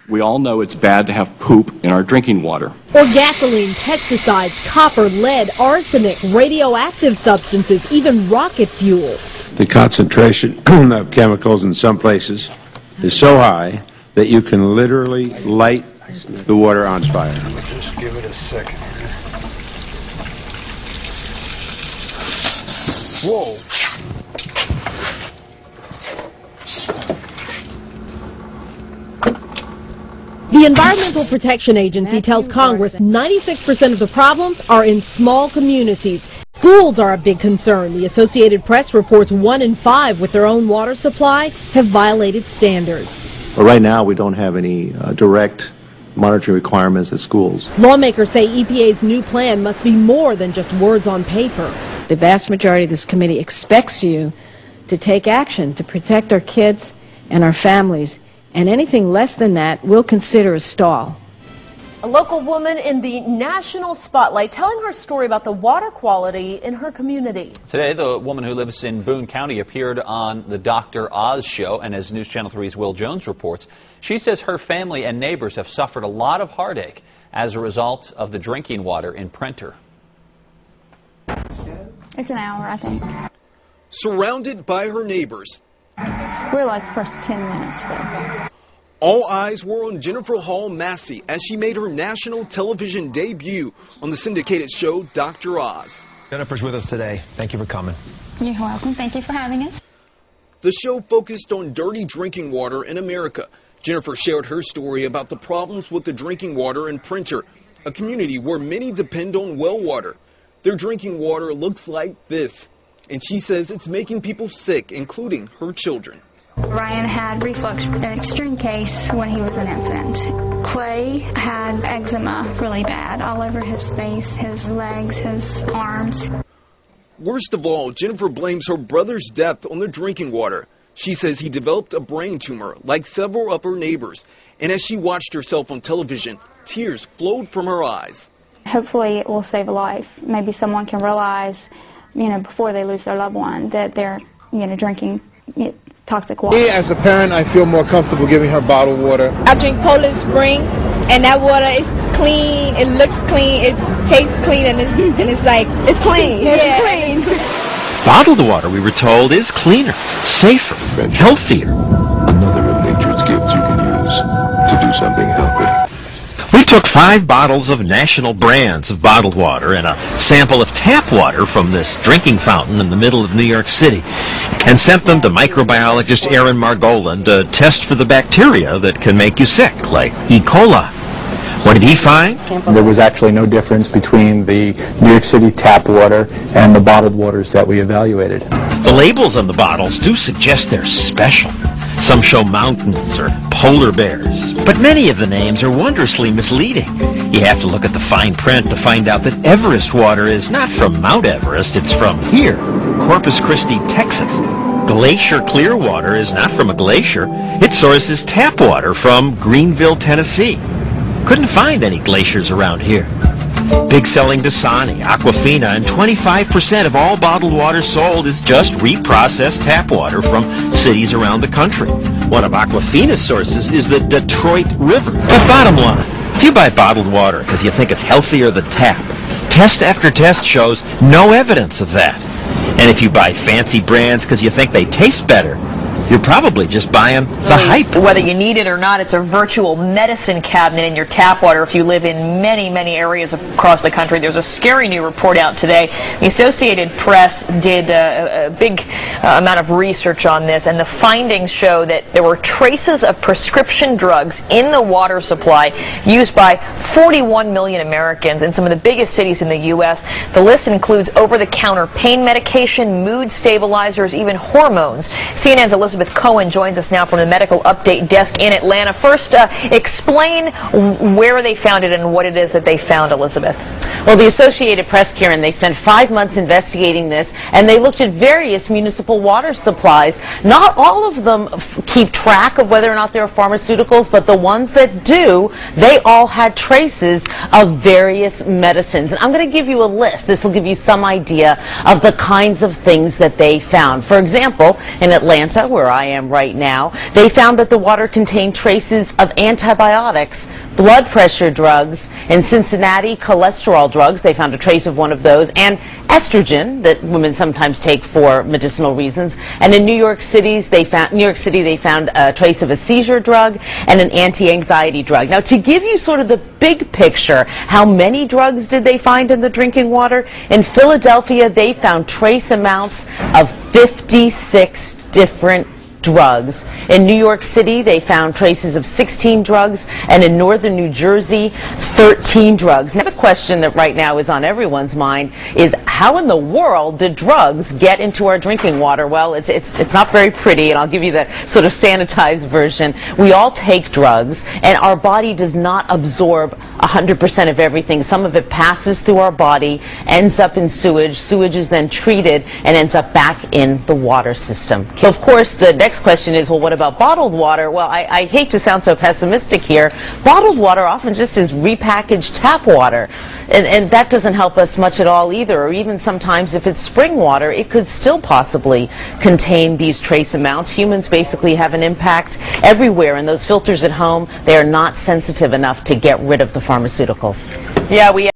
We all know it's bad to have poop in our drinking water. Or gasoline, pesticides, copper, lead, arsenic, radioactive substances, even rocket fuel. The concentration of chemicals in some places is so high that you can literally light the water on fire. Just give it a second. Whoa. The Environmental Protection Agency tells Congress 96% of the problems are in small communities. Schools are a big concern. The Associated Press reports 1 in 5 with their own water supply have violated standards. Right now, we don't have any direct monitoring requirements at schools. Lawmakers say EPA's new plan must be more than just words on paper. The vast majority of this committee expects you to take action to protect our kids and our families, and anything less than that we'll consider a stall. A local woman in the national spotlight telling her story about the water quality in her community. Today, the woman who lives in Boone County appeared on the Dr. Oz show, and as News Channel 3's Will Jones reports, she says her family and neighbors have suffered a lot of heartache as a result of the drinking water in Printer. It's an hour, I think. Surrounded by her neighbors. We're like the first 10 minutes there. All eyes were on Jennifer Hall Massey as she made her national television debut on the syndicated show Dr. Oz. Jennifer's with us today. Thank you for coming. You're welcome. Thank you for having us. The show focused on dirty drinking water in America. Jennifer shared her story about the problems with the drinking water in Printer, a community where many depend on well water. Their drinking water looks like this, and she says it's making people sick, including her children. Ryan had reflux, an extreme case when he was an infant. Clay had eczema really bad all over his face, his legs, his arms. Worst of all, Jennifer blames her brother's death on the drinking water. She says he developed a brain tumor, like several of her neighbors. And as she watched herself on television, tears flowed from her eyes. Hopefully it will save a life. Maybe someone can realize, before they lose their loved one, that they're, drinking toxic water. Me, as a parent, I feel more comfortable giving her bottled water. I drink Poland Spring, and that water is clean. It looks clean. It tastes clean, and it's like it's clean. Yeah, it's clean. Bottled water, we were told, is cleaner, safer, healthier. Another of nature's gifts you can use to do something healthy. We took 5 bottles of national brands of bottled water and a sample of tap water from this drinking fountain in the middle of New York City and sent them to microbiologist Aaron Margolin to test for the bacteria that can make you sick, like E. coli. What did he find? There was actually no difference between the New York City tap water and the bottled waters that we evaluated. The labels on the bottles do suggest they're special. Some show mountains or polar bears, but many of the names are wondrously misleading. You have to look at the fine print to find out that Everest water is not from Mount Everest, it's from here, Corpus Christi, Texas. Glacier clear water is not from a glacier, it sources tap water from Greenville, Tennessee. Couldn't find any glaciers around here. Big selling Dasani, Aquafina, and 25% of all bottled water sold is just reprocessed tap water from cities around the country. One of Aquafina's sources is the Detroit River. But bottom line, if you buy bottled water because you think it's healthier than tap, test after test shows no evidence of that. And if you buy fancy brands because you think they taste better, you're probably just buying the hype. Whether you need it or not, it's a virtual medicine cabinet in your tap water if you live in many, many areas across the country. There's a scary new report out today. The Associated Press did a big amount of research on this, and the findings show that there were traces of prescription drugs in the water supply used by 41 million Americans in some of the biggest cities in the U.S. The list includes over-the-counter pain medication, mood stabilizers, even hormones. CNN's Elizabeth Cohen joins us now from the Medical Update Desk in Atlanta. First, explain where they found it and what it is that they found, Elizabeth. Well, the Associated Press, Karen, they spent 5 months investigating this, and they looked at various municipal water supplies. Not all of them keep track of whether or not there are pharmaceuticals, but the ones that do, they all had traces of various medicines. And I'm going to give you a list. This will give you some idea of the kinds of things that they found. For example, in Atlanta, where I am right now, they found that the water contained traces of antibiotics, blood pressure drugs. In Cincinnati, cholesterol drugs. They found a trace of one of those, and estrogen that women sometimes take for medicinal reasons. And in New York City, they found a trace of a seizure drug and an anti-anxiety drug. Now, to give you sort of the big picture, how many drugs did they find in the drinking water? In Philadelphia, they found trace amounts of 56 different drugs. In New York City, they found traces of 16 drugs, and in northern New Jersey, 13 drugs. Now, the question that right now is on everyone's mind is, how in the world did drugs get into our drinking water? Well, it's not very pretty, and I'll give you the sort of sanitized version. We all take drugs, and our body does not absorb 100% of everything. Some of it passes through our body, ends up in sewage. Sewage is then treated and ends up back in the water system. Of course, the next question is, well, what about bottled water? Well, I hate to sound so pessimistic here. Bottled water often just is repackaged tap water, and that doesn't help us much at all either. Or even sometimes if it's spring water, it could still possibly contain these trace amounts. Humans basically have an impact everywhere, and those filters at home, they are not sensitive enough to get rid of the pharmaceuticals. Yeah, we